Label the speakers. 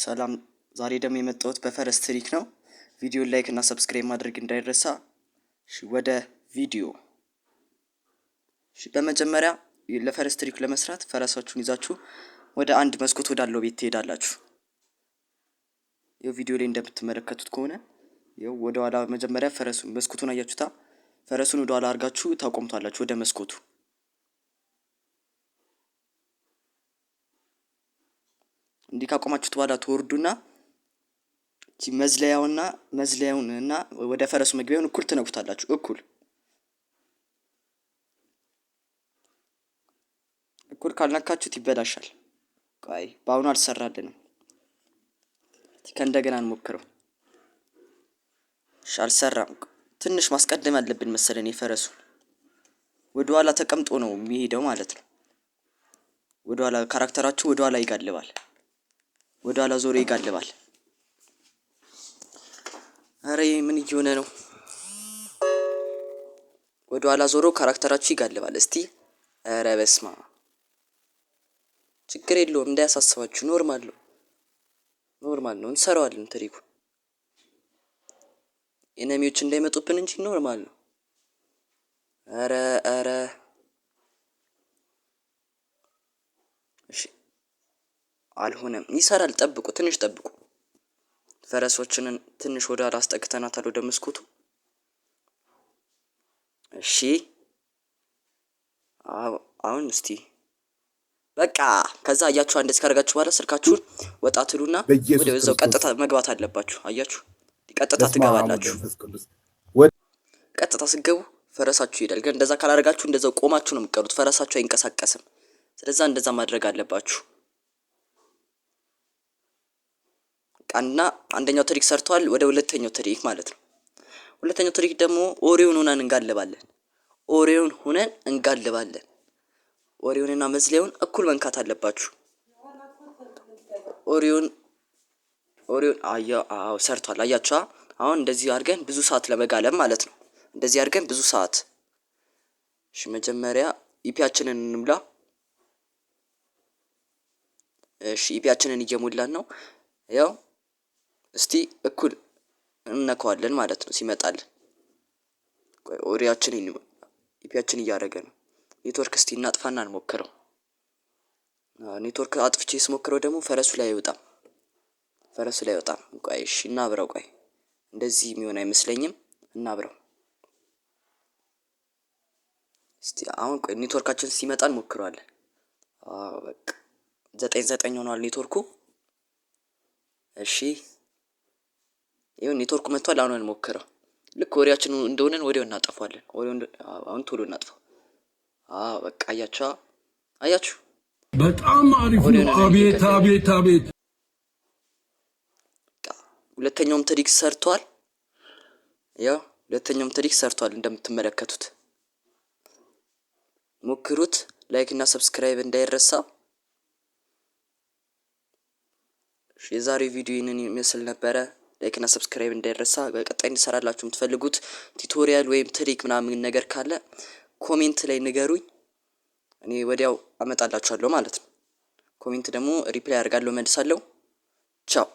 Speaker 1: ሰላም ዛሬ ደግሞ የመጣሁት በፈረስ ትሪክ ነው። ቪዲዮን ላይክ እና ሰብስክራይብ ማድረግ እንዳይረሳ። እሺ ወደ ቪዲዮ። እሺ በመጀመሪያ ለፈረስ ትሪክ ለመስራት ፈረሳችሁን ይዛችሁ ወደ አንድ መስኮት ወዳለው ቤት ትሄዳላችሁ። ይኸው ቪዲዮ ላይ እንደምትመለከቱት ከሆነ ይኸው ወደ ኋላ መጀመሪያ ፈረሱን መስኮቱን አያችሁታ? ፈረሱን ወደ ኋላ አድርጋችሁ ታቆምታላችሁ ወደ መስኮቱ። እንዲህ ካቆማችሁት በኋላ ትወርዱና መዝለያውንና ወደ ፈረሱ መግቢያውን እኩል ትነኩታላችሁ። እኩል ካልነካችሁት ይበላሻል። ቆይ በአሁኑ አልሰራልንም። ከእንደገና እንሞክረው። እሺ አልሰራም። ትንሽ ማስቀደም አለብን መሰለኝ የፈረሱን። ወደ ኋላ ተቀምጦ ነው የሚሄደው ማለት ነው። ወደ ኋላ ካራክተራችሁ ወደ ኋላ ይጋልባል። ወደ ኋላ ዞሮ ይጋልባል። አረ ምን እየሆነ ነው? ወደ ኋላ ዞሮ ካራክተራችሁ ይጋልባል። እስቲ አረ በስማ ችግር የለውም እንዳያሳስባችሁ። ኖርማል ነው እንሰራዋለን። ትሪኩ ኤነሚዎች እንዳይመጡብን እንጂ ኖርማል ነው። አረ እሺ አልሆነም። ይሰራል። ጠብቁ፣ ትንሽ ጠብቁ። ፈረሶችን ትንሽ ወደ ኋላ አስጠግተናታል ወደ መስኮቱ። እሺ አሁን እስቲ በቃ ከዛ አያችሁ እንደዚህ ካደረጋችሁ በኋላ ስልካችሁን ወጣ ትሉና ወደ እዛው ቀጥታ መግባት አለባችሁ። አያችሁ ቀጥታ ትገባላችሁ። ቀጥታ ስገቡ ፈረሳችሁ ይሄዳል። ግን እንደዛ ካላደረጋችሁ እንደዛው ቆማችሁ ነው የምትቀሩት። ፈረሳችሁ አይንቀሳቀስም። ስለዚህ እንደዛ ማድረግ አለባችሁ። እና አንደኛው ትሪክ ሰርቷል። ወደ ሁለተኛው ትሪክ ማለት ነው። ሁለተኛው ትሪክ ደግሞ ኦሪዮን ሆነን እንጋልባለን። ኦሪዮንና መዝለያውን እኩል መንካት አለባችሁ። ኦሪዮን ሰርቷል። አያችሁ? አሁን እንደዚህ አድርገን ብዙ ሰዓት ለመጋለብ ማለት ነው። እንደዚህ አድርገን ብዙ ሰዓት። እሺ መጀመሪያ ኢፒያችንን እንምላ። እሺ ኢፒያችንን እየሞላን ነው። ያው እስቲ እኩል እንነካዋለን ማለት ነው ሲመጣልን። ቆይ ኢፒያችን እያደረገ ነው። ኔትወርክ እስቲ እናጥፋና እንሞክረው። ኔትወርክ አጥፍቼ ስሞክረው ደግሞ ፈረሱ ላይ አይወጣም። ቆይ እሺ እናብረው። ቆይ እንደዚህ የሚሆን አይመስለኝም። እናብረው እስቲ አሁን። ቆይ ኔትወርካችን ሲመጣ እንሞክረዋለን። በቃ 9 ሆኗል ኔትወርኩ። እሺ ይሁን ኔትወርኩ መጥቷል። አሁን እንሞክረው። ልክ ወሬያችን እንደሆነን ወዲያው እናጠፋዋለን። አሁን ቶሎ እናጥፋው። በቃ አያችሁ
Speaker 2: በጣም አሪፍ ነው። አቤት
Speaker 1: ሁለተኛውም ትሪክ ሰርቷል። ያው ሁለተኛውም ትሪክ ሰርቷል እንደምትመለከቱት። ሞክሩት። ላይክ እና ሰብስክራይብ እንዳይረሳ። የዛሬው ቪዲዮ ይህንን ይመስል ነበረ። ላይክ እና ሰብስክራይብ እንዳይረሳ። በቀጣይ እንሰራላችሁ የምትፈልጉት ቱቶሪያል ወይም ትሪክ ምናምን ነገር ካለ ኮሜንት ላይ ንገሩኝ። እኔ ወዲያው አመጣላችኋለሁ ማለት ነው። ኮሜንት ደግሞ ሪፕላይ አድርጋለሁ፣ መልሳለሁ። ቻው